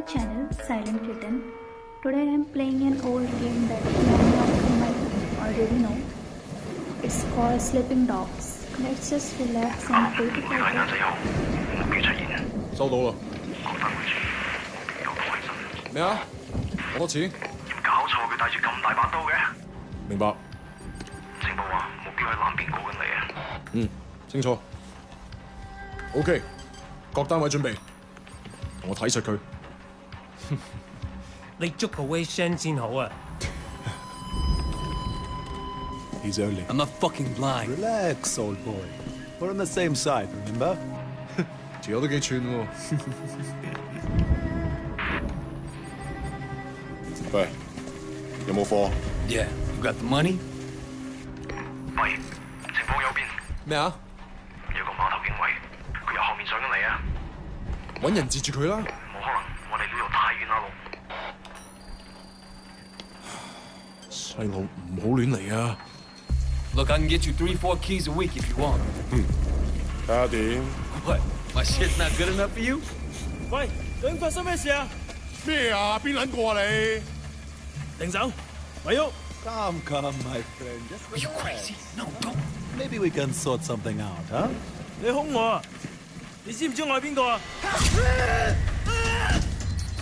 my channel, Silent Kitten. Today I am playing an old game that many of you might already know. It's called Sleeping Dogs. Let's just relax and play together. 收到啦。咩啊？好多錢？搞錯，佢帶住咁大把刀嘅。明白。情報話目標喺南邊過緊嚟啊。清楚。OK，各單位準備，同我睇實佢。你捉個 Wei Shen 先好啊。He's only. I'm not fucking blind. Relax, old boy. We're on the same side, remember? 條友都幾串喎。喂，有冇貨 Yeah, you got the money? 喂，情況右邊咩啊？有個碼頭警衛，佢由後面上緊嚟啊！揾人截住佢啦！冇可能，我哋呢度太遠啦路。細路唔好亂嚟啊！ Look, I can get you 3-4 keys a week if you want. 睇下點？ What? My shit's not good enough for you? 喂，究竟發生咩事啊？咩啊？邊撚個啊你？停手，咪喐！ Come, my friend. Just Are you crazy? No, don't. maybe we can sort something out, huh? 你兇我啊！你知唔知我係邊個啊？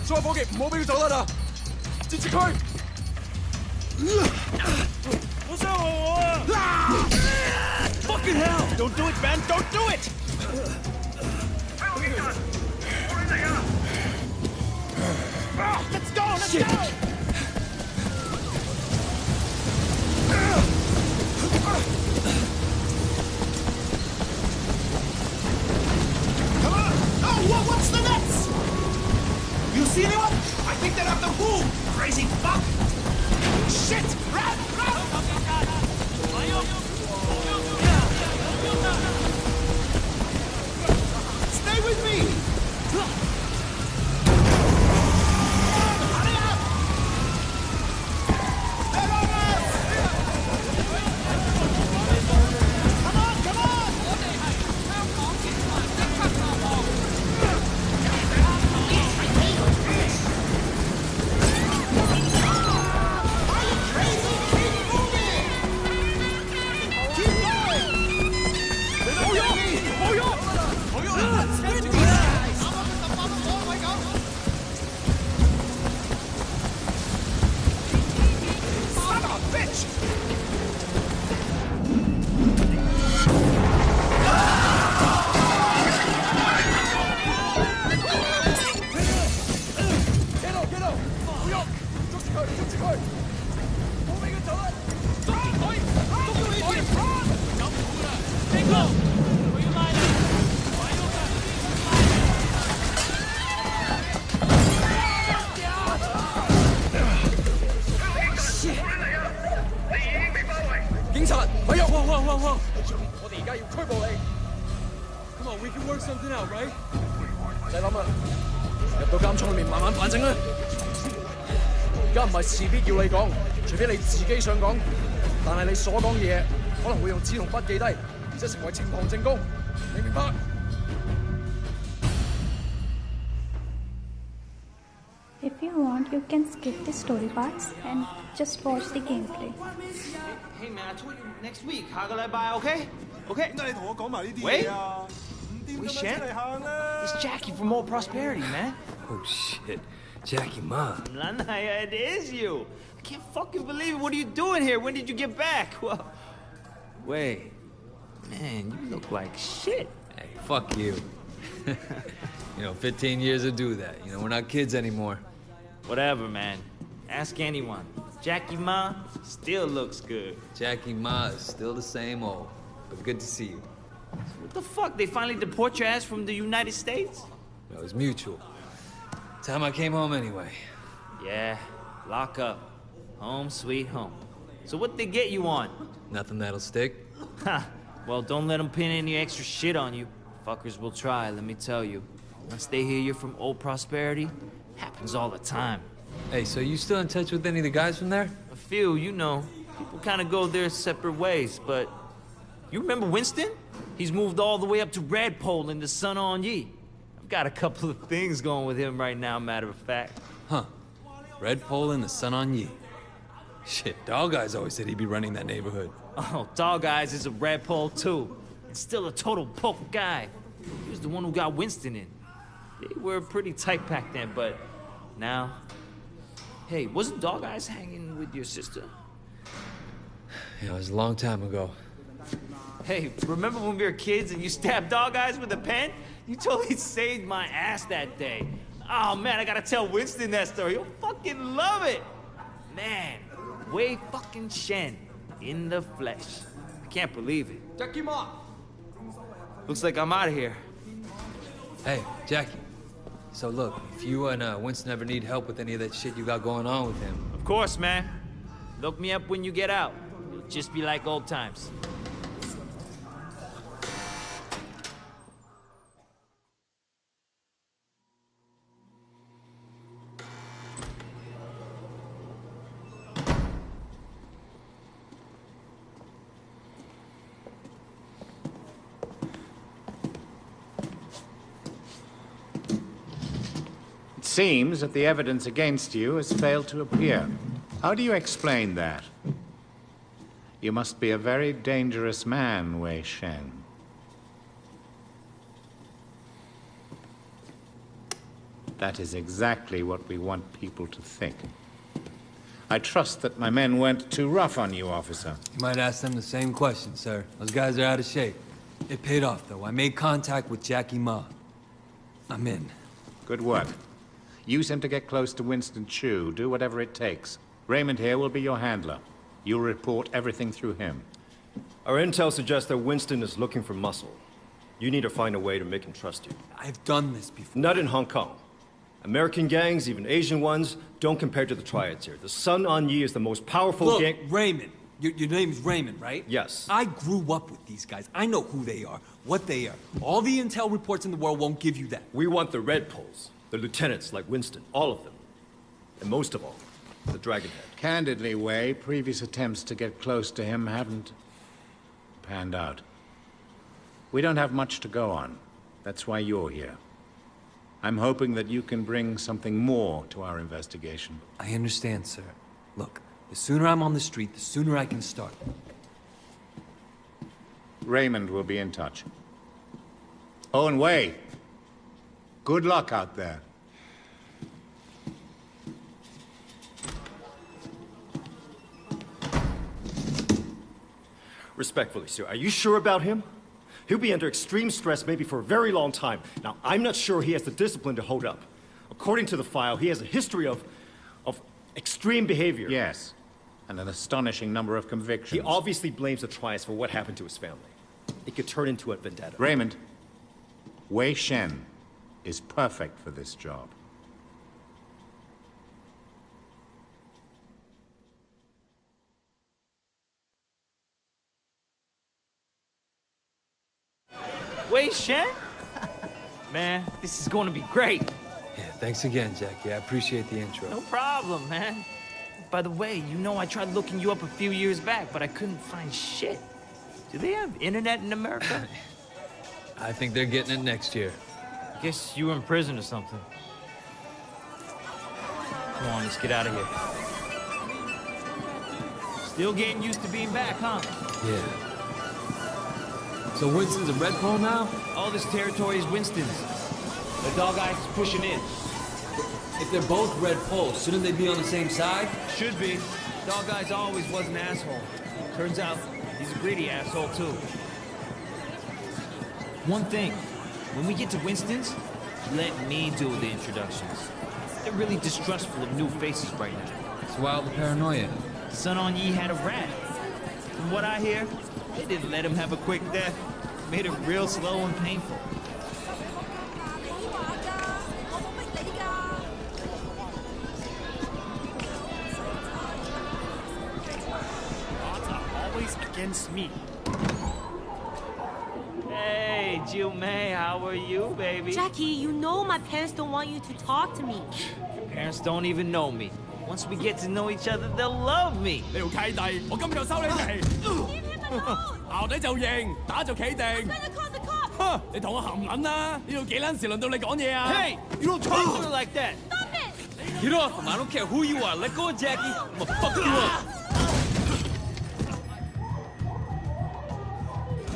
所有伙計唔好俾佢走得啦！截住佢！好傷害我啊 ！Fucking hell! Don't do it, man! Don't do it! 香港警察，我亂嚟啊 Let's go! Let's go! Come on! Oh, what's the next? You see anyone? I think they're after who? Crazy fuck! Shit! Run! Run! Stay with me! Hurry up! They're on us! Come on! Come on! 我哋係香港警察即刻下網。Are you crazy? Keep moving! Keep going! 冇喐！冇喐！冇喐啦！啱啱佢突破到我位咁。Son of a bitch! 警察，咪喐！我哋而家要拘捕你。Come on, we can work something out, right? 唔使諗啦，入到監倉裏面慢慢反省啦。而家唔係事必要你講，除非你自己想講。但係你所講嘅嘢可能會用紙同筆記低，而且成為呈堂證供，你明白？ If you want, you can skip the story parts and just watch the gameplay. Hey man, I told you next week 下個禮拜 OK？ 點解你同我講埋呢啲喂嘢啊？唔掂咁樣出嚟行啦！ It's Jackie from Old Prosperity, man. Oh shit. Jackie Ma. Lanaya, it is you. I can't fucking believe it. What are you doing here? When did you get back? Well, wait. Man, you look like shit. Hey, fuck you. 15 years to do that. We're not kids anymore. Whatever, man. Ask anyone. Jackie Ma still looks good. Jackie Ma is still the same old. But good to see you. What the fuck? They finally deport your ass from the United States? It was mutual. Time I came home anyway. Yeah, lock up. Home sweet home. So what they get you on? Nothing that'll stick. Ha! Well, don't let them pin any extra shit on you. Fuckers will try, let me tell you. Once they hear you're from Old Prosperity, happens all the time. Hey, so you still in touch with any of the guys from there? A few, you know. People kind of go their separate ways, but... You remember Winston? He's moved all the way up to Redpole in the Sun On Yi. got a couple of things going with him right now, matter of fact. Huh. Red Pole and the Sun on Yi. Shit, Dog Eyes always said he'd be running that neighborhood. Oh, Dog Eyes is a red pole too. And still a total poke guy. He was the one who got Winston in. They were pretty tight back then, but now... Hey, wasn't Dog Eyes hanging with your sister? Yeah, it was a long time ago. Hey, remember when we were kids and you stabbed Dog Eyes with a pen? You totally saved my ass that day. Oh man, I gotta tell Winston that story. He'll fucking love it. Man, Wei fucking Shen in the flesh. I can't believe it. Jackie Ma! Looks like I'm out of here. Hey, Jackie. So look, if you and Winston ever need help with any of that shit you got going on with him... Of course, man. Look me up when you get out. It'll just be like old times. It seems that the evidence against you has failed to appear. How do you explain that? You must be a very dangerous man, Wei Shen. That is exactly what we want people to think. I trust that my men weren't too rough on you, officer. You might ask them the same question, sir. Those guys are out of shape. It paid off, though. I made contact with Jackie Ma. I'm in. Good work. Use him to get close to Winston Chu. Do whatever it takes. Raymond here will be your handler. You'll report everything through him. Our intel suggests that Winston is looking for muscle. You need to find a way to make him trust you. I've done this before. Not in Hong Kong. American gangs, even Asian ones, don't compare to the triads here. The Sun On Yi is the most powerful gang... Look, Raymond. Your name is Raymond, right? Yes. I grew up with these guys. I know who they are, what they are. All the intel reports in the world won't give you that. We want the Red Poles. The lieutenants like Winston, all of them. And most of all, the Dragonhead. Candidly, Wei, previous attempts to get close to him haven't panned out. We don't have much to go on. That's why you're here. I'm hoping that you can bring something more to our investigation. I understand, sir. Look, the sooner I'm on the street, the sooner I can start. Raymond will be in touch. Oh, and Wei, good luck out there. Respectfully, sir, are you sure about him? He'll be under extreme stress maybe for a very long time. Now, I'm not sure he has the discipline to hold up. According to the file, he has a history of extreme behavior. Yes, and an astonishing number of convictions. He obviously blames the triads for what happened to his family. It could turn into a vendetta. Raymond, Wei Shen is perfect for this job. Wei Shen? Man, this is going to be great. Yeah, thanks again, Jackie. I appreciate the intro. No problem, man. By the way, you know I tried looking you up a few years back, but I couldn't find shit. Do they have internet in America? I think they're getting it next year. Guess you were in prison or something. Come on, let's get out of here. Still getting used to being back, huh? Yeah. So Winston's a Red Pole now? All this territory is Winston's. The Dog Eyes is pushing in. If they're both Red Poles, shouldn't they be on the same side? Should be. Dog Eyes always was an asshole. Turns out, he's a greedy asshole, too. One thing, when we get to Winston's, let me do the introductions. They're really distrustful of new faces right now. It's wild the paranoia. Sun On Yi had a rat. From what I hear, they didn't let him have a quick death. Made it real slow and painful. Odds are always against me. Hey, Jiu Mei, how are you, baby? Jackie, you know my parents don't want you to talk to me. Your parents don't even know me. Once we get to know each other, they'll love me. 你條契弟，我今日收你皮。Leave him alone! 淆底就認，打就企定。I'm gonna call the cops! 你同我含撚啦！呢度幾撚時輪到你講嘢啊 Hey, you don't talk to her like that. Get off him. I don't care who you are. Let go of Jackie. I'm gonna fuck you up.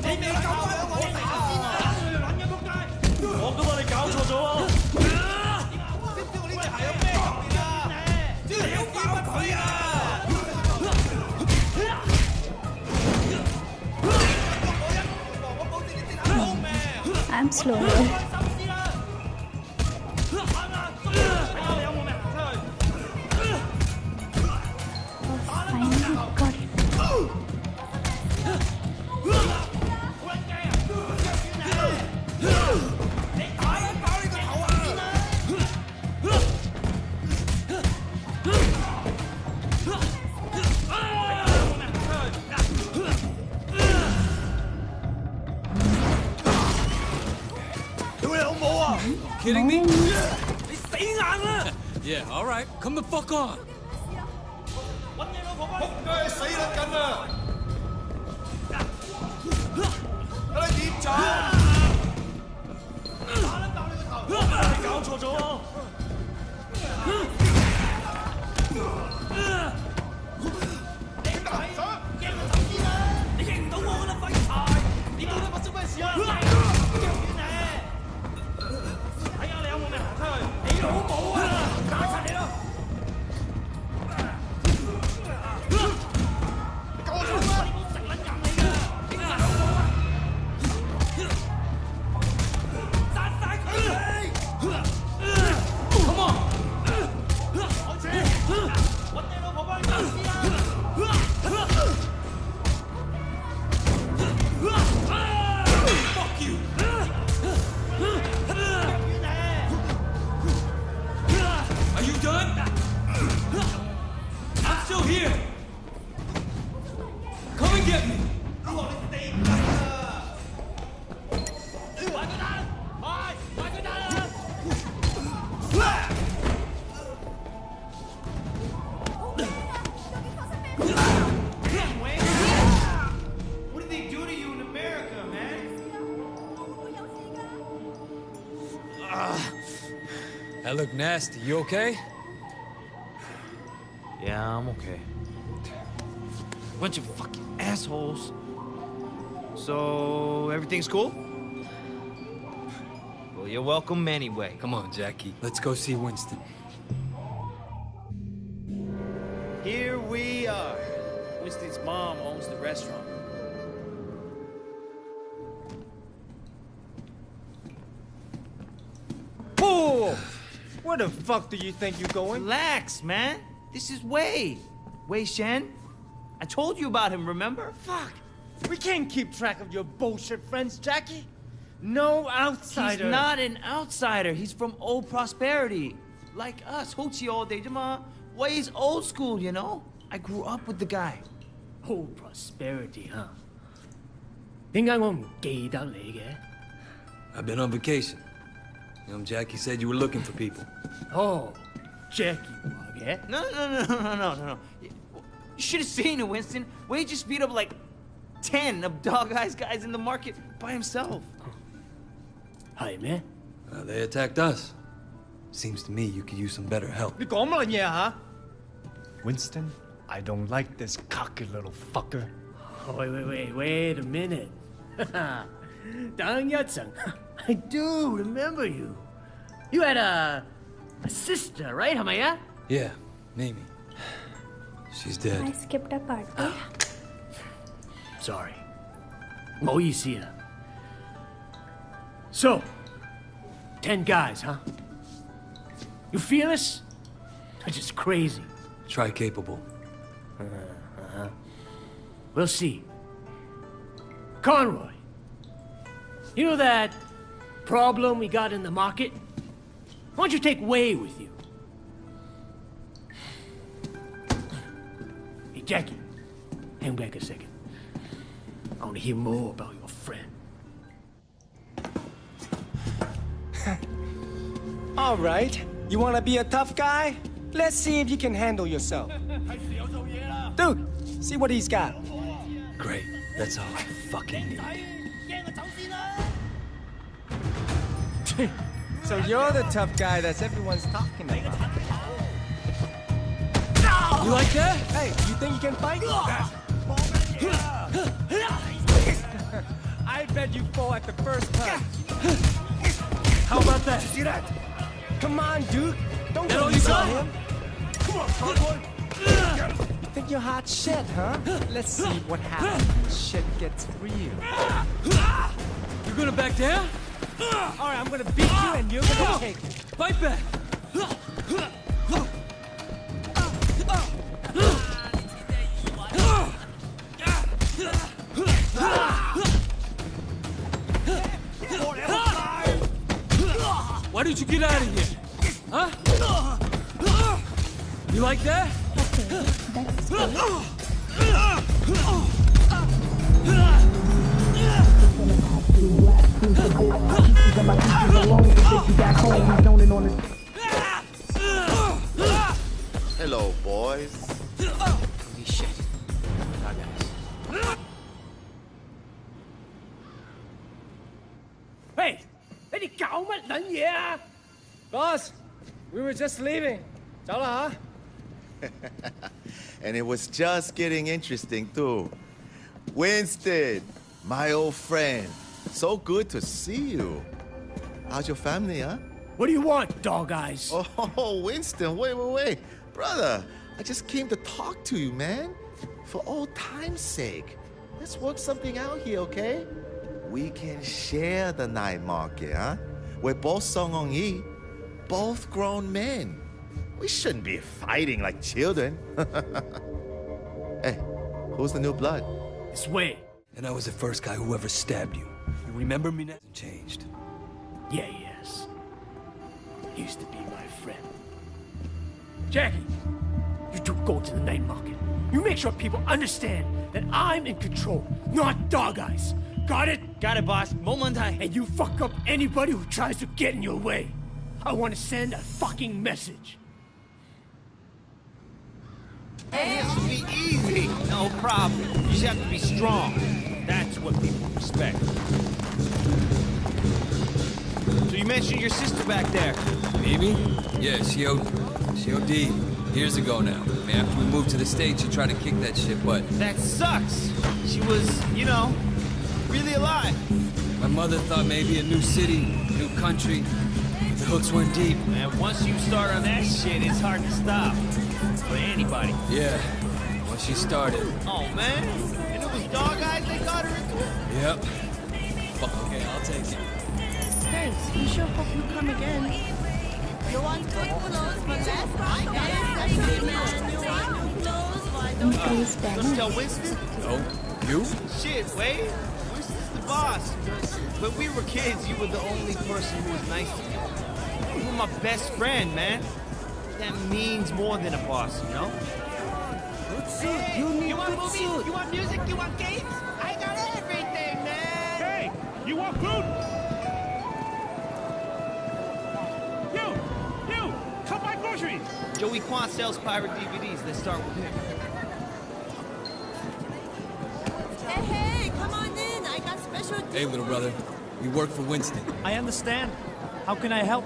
你未夠啊！我打先啦！撚嘅仆街！我都話你搞錯咗喎。知唔知我呢隻鞋有咩特別啊？只要你爆佢啊！ I'm slower. Finally got it. Kidding me? Yeah, Yeah, all right. Come the fuck on. 仆街死撚緊啊！睇你點走？你搞錯咗喎。你認唔到我㗎啦，廢柴！你到底發生咩事啊？睇下你有冇命行出去！你老母啊！打柒你咯！你救我出啦！你冇食撚硬你㗎！點解老母啊？殺曬佢哋 ！Come on！ 開始！揾你老婆幫你救先啦！ Fuck you. Are you done? I'm still here. Come and get me. 埋佢打啦！ What did they do to you in America, man? That looked nasty. You okay? Yeah, I'm okay. Bunch of fucking assholes. So, everything's cool? Well, you're welcome anyway. Come on, Jackie. Let's go see Winston. Here we are. Winston's mom owns the restaurant. Whoa! Where the fuck do you think you're going? Relax, man. This is Wei. Wei Shen. I told you about him, remember? Fuck! We can't keep track of your bullshit friends, Jackie. No outsider. He's not an outsider. He's from old prosperity. Like us. Hochi all day, Jama. Wei's old school, you know? I grew up with the guy. Old prosperity, huh? 點解我唔記得你嘅？ I've been on vacation. Jackie said you were looking for people. Oh, Jackie 話嘅。 No. You should have seen it, Winston. Wei just beat up like 10 of Dog Eyes guys in the market by himself. 係咩？ They attacked us. Seems to me you could use some better help. 你講乜嘢嚇 ？Winston, I don't like this cocky little fucker. Wait a minute. 等一陣 I do remember you. You had a sister, right? 係咪啊 Yeah, Mimi. She's dead. I skipped a part. Sorry. 唔好意思啊。So, 10 guys, huh? You feel us? They're just crazy. Try capable. We'll see. Conroy, you know that problem we got in the market? Why don't you take Wei with you? Hey, Jackie, hang back a second. I want to hear more about your friend. All right. You want to be a tough guy? Let's see if you can handle yourself. Dude, see what he's got. Great. That's all I fucking need. So you're the tough guy that's everyone's talking about. You like that? Hey, you think you can fight? I bet you fall at the first punch. How about that? See that? Come on, dude. Don't That go all you easy got? on him. Come on, cowboy. You think you're hot shit, huh? Let's see what happens when shit gets real. You're gonna back down? All right, I'm gonna beat you and you're gonna take it. Fight back! Why did you get out of here? Huh? You like that? Okay, that's good. Hello, boys. Holy shit. Hey! 你搞乜撚嘢啊 Boss, we were just leaving. 走啦吓 And it was just getting interesting, too. Winston, my old friend. So good to see you. How's your family, huh? What do you want, dog eyes? Oh, Winston, wait. Brother, I just came to talk to you, man. For old time's sake. Let's work something out here, okay? We can share the night market, huh? We're both Song Yi, both grown men. We shouldn't be fighting like children. Hey, who's the new blood? It's Wei. And I was the first guy who ever stabbed you. You remember me now? Changed. Yeah, yes. Used to be my friend. Jackie, you two go to the night market. You make sure people understand that I'm in control, not dog eyes. Got it? Got it, boss. 冇問題. And you fuck up anybody who tries to get in your way. I want to send a fucking message. It should be easy. No problem. You just have to be strong. That's what people respect. So you mentioned your sister back there. Mimi? Yeah, she OD years ago now. I mean, after we moved to the States, she tried to kick that shit, but... That sucks. She was, you know, really alive. My mother thought maybe a new city, new country. The hooks went deep. And once you start on that shit, it's hard to stop. For anybody. Yeah, once she started. Oh, man. And it was dog eyes they got her into it? Yep. Okay, I'll take it. Thanks. We sure hope you come again. You want good clothes for less? Hey, man, you want new clothes? Why don't you? Increase Let's damage. tell Winston? No? You? Shit, Wade. Winston's the boss. When we were kids, you were the only person who was nice to me. You were my best friend, man. That means more than a boss, you know? Good suit. You need You want good movies? suit. You want music? You want games? I got everything, man! Hey, you want food? You! Come buy groceries! Joey Kwan sells pirate DVDs. Let's start with him. Hey, come on in. I got special deals. Hey, little brother. We work for Winston. I understand. How can I help?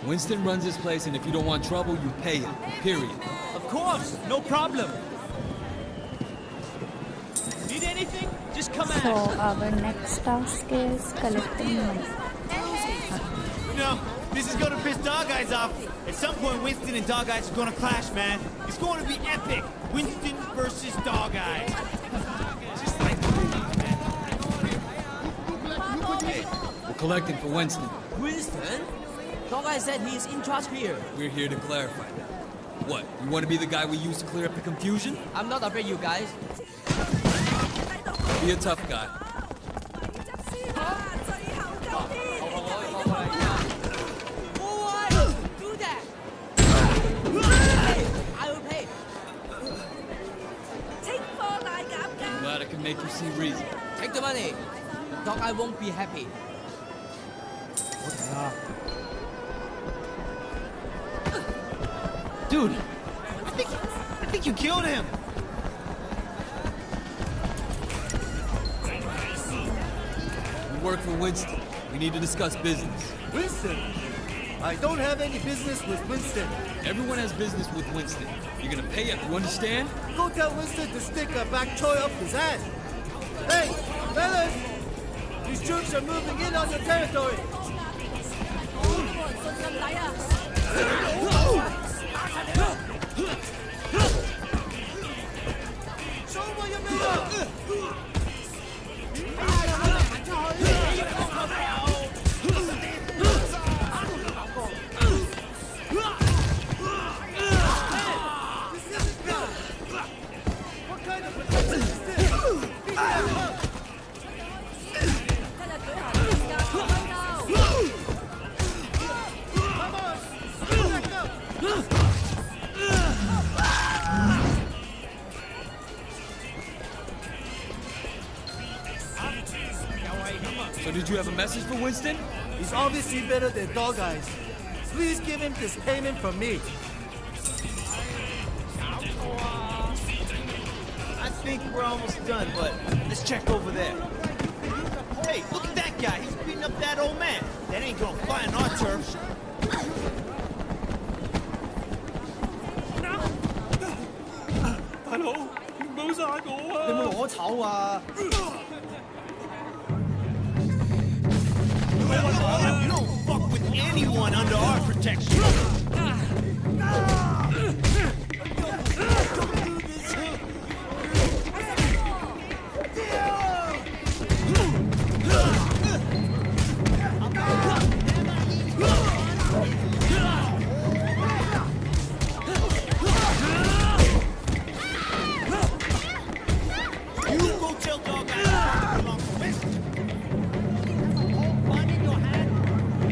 Winston runs this place, and if you don't want trouble, you pay him. Period. Of course, no problem. Need anything? Just come So our next task is collecting money. No, this is gonna piss Dog Eyes off. At some point, Winston and Dog Eyes are gonna clash, man. It's going to be epic. Winston versus Dog Eyes. Just like the movies, man. We're collecting for Winston. Winston? Dog Eye said he's in charge here. We're here to clarify that. What, you want to be the guy we use to clear up the confusion? I'm not afraid, you guys. Be a tough guy. Do that! Hey, I will pay. I'm glad I can make you see reason. Take the money. Dog Eye won't be happy. Dude, I think you killed him. We work for Winston. We need to discuss business. Winston! I don't have any business with Winston. Everyone has business with Winston. You're gonna pay up, you understand? Go tell Winston to stick a back choy up his ass. Hey, fellas! These troops are moving in on your territory. Show what you're made of! What kind of protection is this? Beat them up! Come on! Back up! So did you have a message for Winston? He's obviously better than Dog Eyes. Please give him this payment from me. I think we're almost done, but let's check over there. Hey, look at that guy. He's beating up that old man. That ain't gonna fly on our turf. Hello? You don't fuck with anyone under our protection.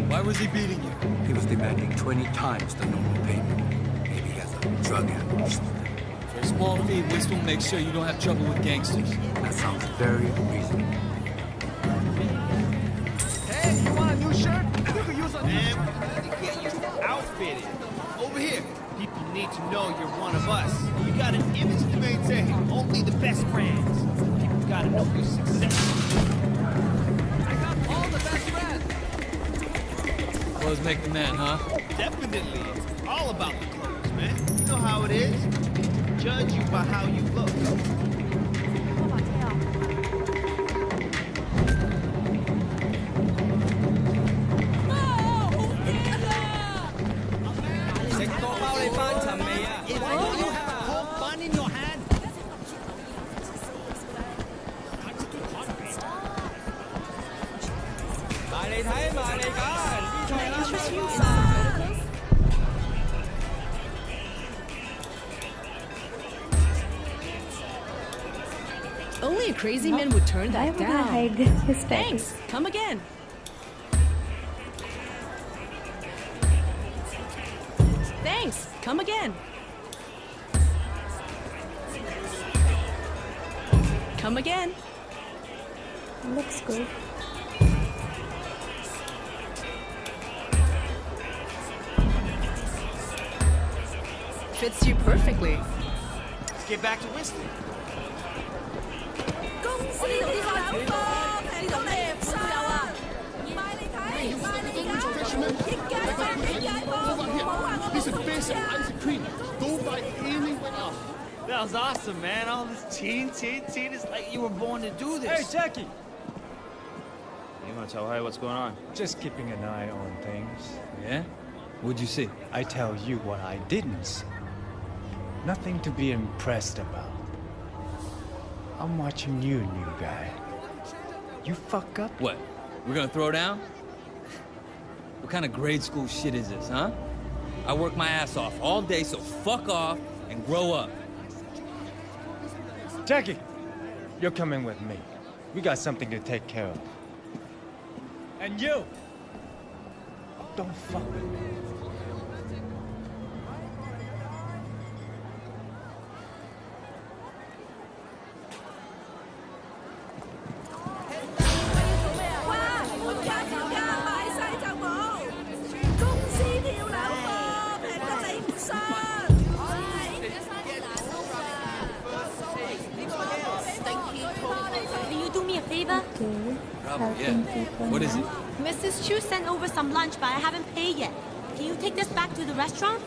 Why was he beating you? He was demanding 20 times the normal payment. Maybe he has a drug habit or something. For a small fee, Winston will make sure you don't have trouble with gangsters. That sounds very reasonable. Hey, you want a new shirt? We could use a man. We need to get you outfitted. Over here. People need to know you're one of us. You got an image to maintain. Only the best brands. People gotta know you're successful. I got all the best brands. Clothes make the man, huh? Definitely. It's all about the clothes, man. You know how it is. Judge you by how you look. Only a crazy man would turn Why that would I down. hide his face? Thanks. Come again. Thanks. Come again. Come again. Looks good. Fits you perfectly. Let's get back to Winston. He's the best ice cream. Don't buy anyone else. That was awesome, man. All this teen. It's like you were born to do this. Hey, Jackie! You want to tell Harry what's going on? Just keeping an eye on things. Yeah? What'd you see? I tell you what I didn't see. Nothing to be impressed about. I'm watching you, new guy. You fuck up? What? We're gonna throw down? What kind of grade school shit is this, huh? I work my ass off all day, so fuck off and grow up. Jackie, you're coming with me. We got something to take care of. And you! Don't fuck with me. Okay. Probably, yeah. What is it? Mrs. Chu sent over some lunch, but I haven't paid yet. Can you take this back to the restaurant?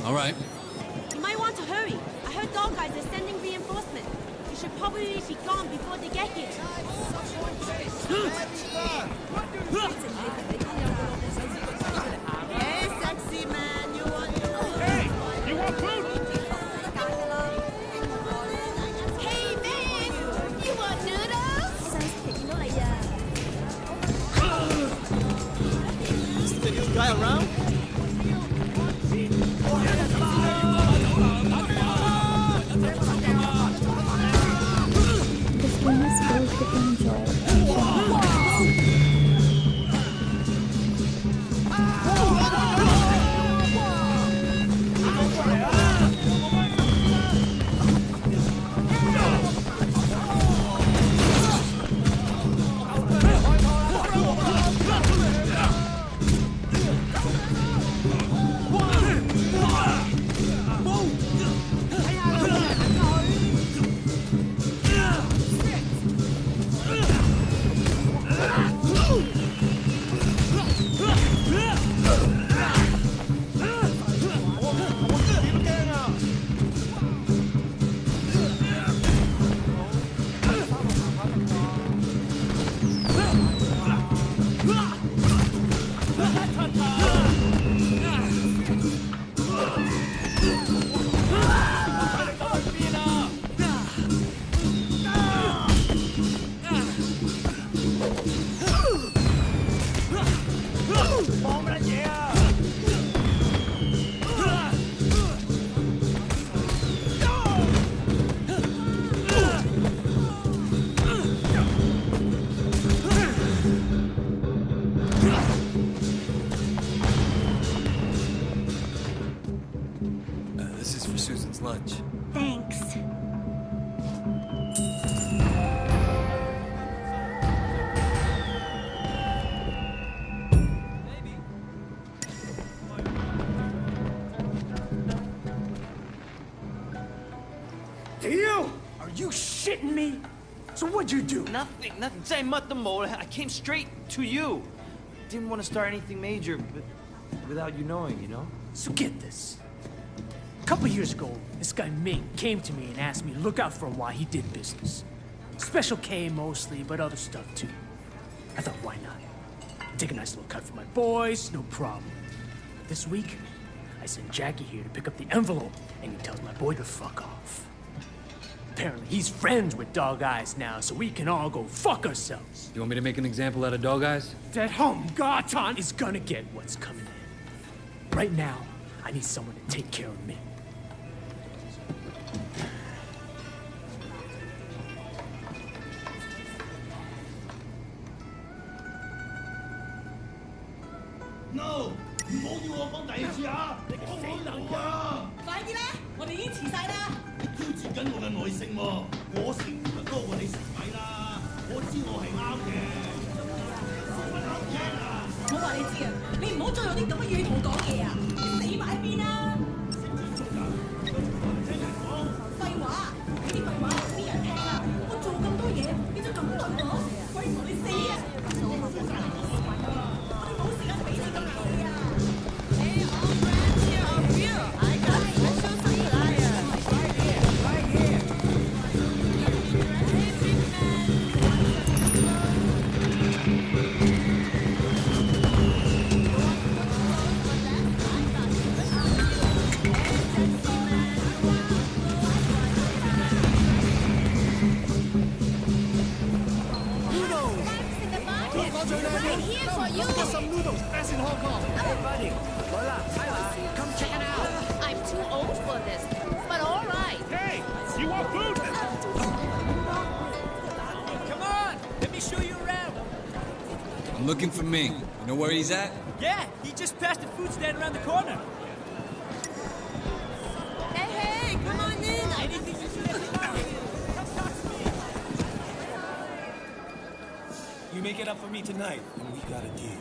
All right. You might want to hurry. I heard dog guys are sending reinforcements. You should probably be gone before they get here. Hey, sexy man, you want food? Hey, you want food? Hey, man! You want noodles? Is the new guy around? This game is built to enjoy. This is for Susan's lunch. Thanks. Theo! Are you shitting me? So what'd you do? Nothing. 真係乜都冇啦. I came straight to you. Didn't want to start anything major, but without you knowing, you know? So get this. A couple years ago, this guy Ming came to me and asked me to look out for him while he did business. Special K mostly, but other stuff too. I thought, why not? Take a nice little cut for my boys, no problem. But this week, I sent Jackie here to pick up the envelope, and he tells my boy to fuck off. Apparently, he's friends with Dog Eyes now, so we can all go fuck ourselves. You want me to make an example out of Dog Eyes? That home Garton is gonna get what's coming in. Right now, I need someone to take care of me. No！唔好要我講第二次啊！你講死能啊！快啲啦，我哋已經遲晒啦。你挑戰緊我嘅耐性喎，我食得多過你食米啦，我知我係啱嘅。我話你知啊，你唔好再用啲咁嘅語同我講嘢啊！你死埋一邊啦！廢話，呢啲廢話邊人聽啊？我做咁多嘢，你就咁對我，鬼唔同你死啊！我哋冇時間俾你咁耐啊！ Hey, all friends here are real. I got special supplier. Right here, right here. Hey, big Right here for you. Get some noodles. Best in Hong Kong. Hey, buddy. Come check it out. I'm too old for this, but all right. Hey, you want food? Come on, let me show you around. I'm looking for Ming. You know where he's at? Yeah, he just passed the food stand around the corner. Hey, hey, come on in. You make it up for me tonight, and we got a deal.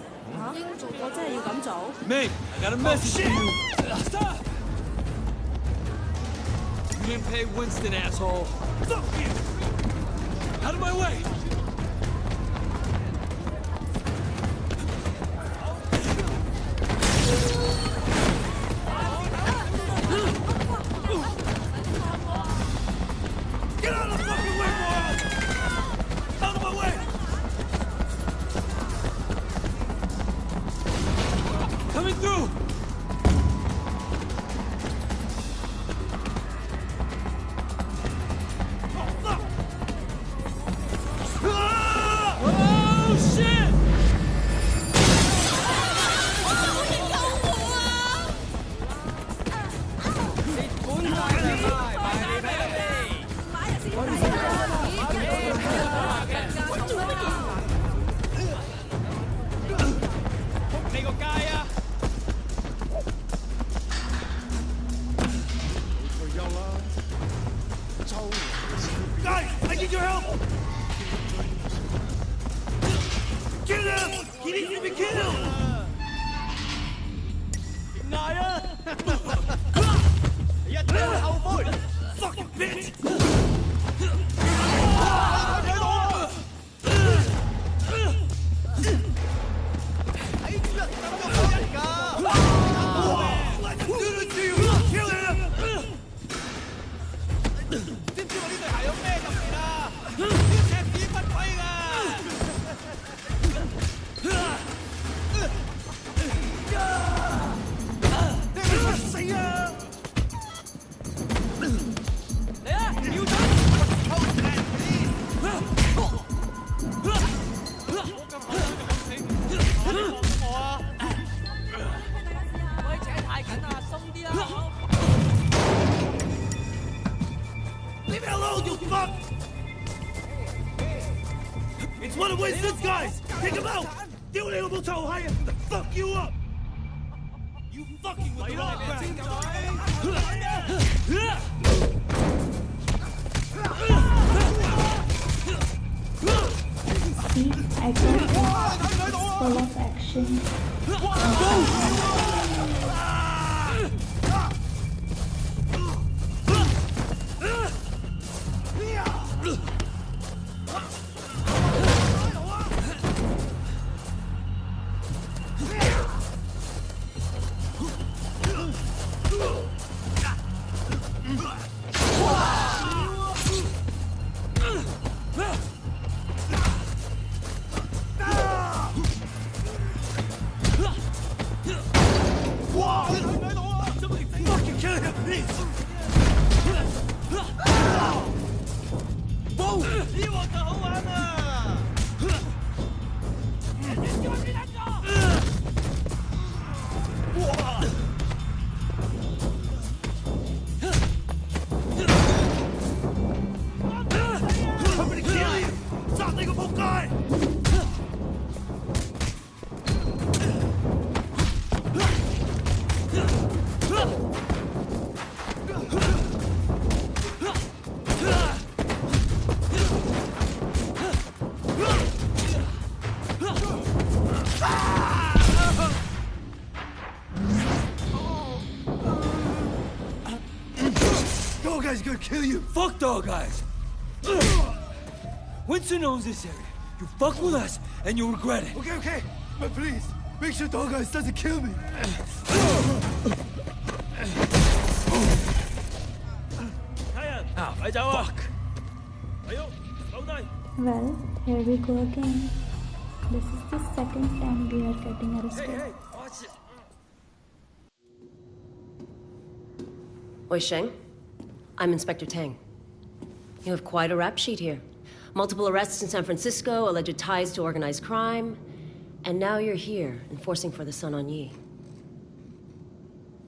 應做過真係要咁做？ Ming, I got a message for you. Stop! You didn't pay Winston, asshole. Fuck you! Out of my way! 一定後悔 ！Fucking bitch！ Leave me alone, you fuck! It's one of Winston's guys! Take him out! Deal with him, tell higher! Fuck you up! You fucking with the wrong crowd! See, I told you, it's full of action. Fucking kill him, please! Whoa! 呢鑊就好玩啊！ I'm gonna kill you! 殺你個仆街！ Dog guy's gonna kill you! Fuck dog guys! Winston owns this area. You fuck with us, and you'll regret it. Okay, okay, but please, make sure Dog Eyes doesn't kill me. Fuck! Well, here we go again. This is the second time we are getting arrested. Watch it! Wei Sheng, I'm Inspector Tang. You have quite a rap sheet here. Multiple arrests in San Francisco, alleged ties to organized crime, and now you're here, enforcing for the Sun On Yi.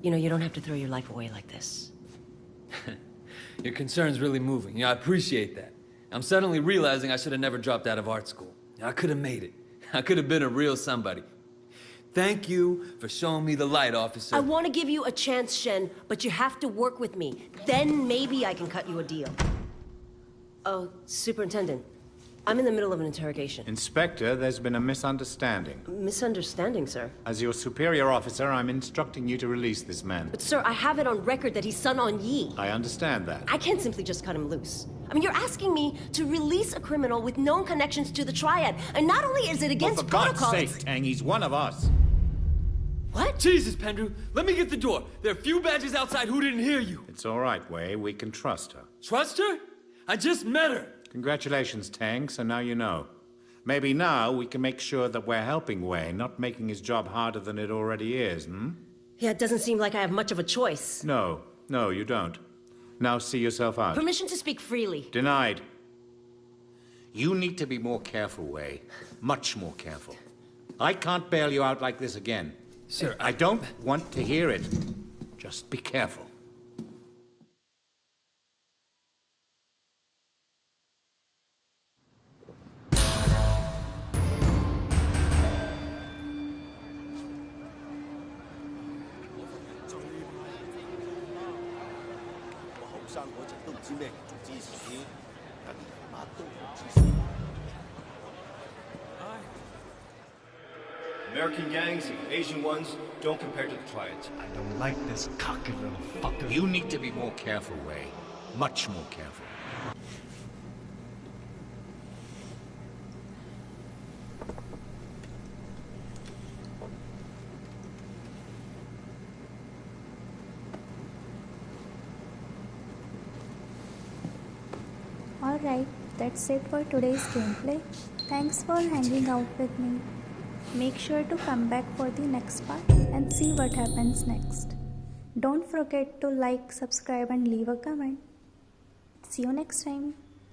You know, you don't have to throw your life away like this. Your concern's really moving. I appreciate that. I'm suddenly realizing I should have never dropped out of art school. I could have made it. I could have been a real somebody. Thank you for showing me the light, officer. I want to give you a chance, Shen, but you have to work with me. Then maybe I can cut you a deal. Oh, Superintendent, I'm in the middle of an interrogation. Inspector, there's been a misunderstanding. Misunderstanding, sir? As your superior officer, I'm instructing you to release this man. But sir, I have it on record that he's Sun On Yi. I understand that. I can't simply just cut him loose. I mean, you're asking me to release a criminal with known connections to the Triad, and not only is it against for God's protocol, sake, Tang, he's one of us. What? Jesus, Pendrew, let me get the door. There are a few badges outside who didn't hear you. It's all right, Wei. We can trust her. Trust her? I just met her. Congratulations, Tang, so now you know. Maybe now we can make sure that we're helping Wei, not making his job harder than it already is, hmm? Yeah, it doesn't seem like I have much of a choice. No, you don't. Now see yourself out. Permission to speak freely. Denied. You need to be more careful, Wei. Much more careful. I can't bail you out like this again. Sir, I don't want to hear it. Just be careful. American gangs and Asian ones don't compare to the triads. I don't like this cocky little fucker. You need to be more careful, Wei. Much more careful. Alright, that's it for today's gameplay. Thanks for hanging out with me. Make sure to come back for the next part and see what happens next. Don't forget to like, subscribe and leave a comment. See you next time.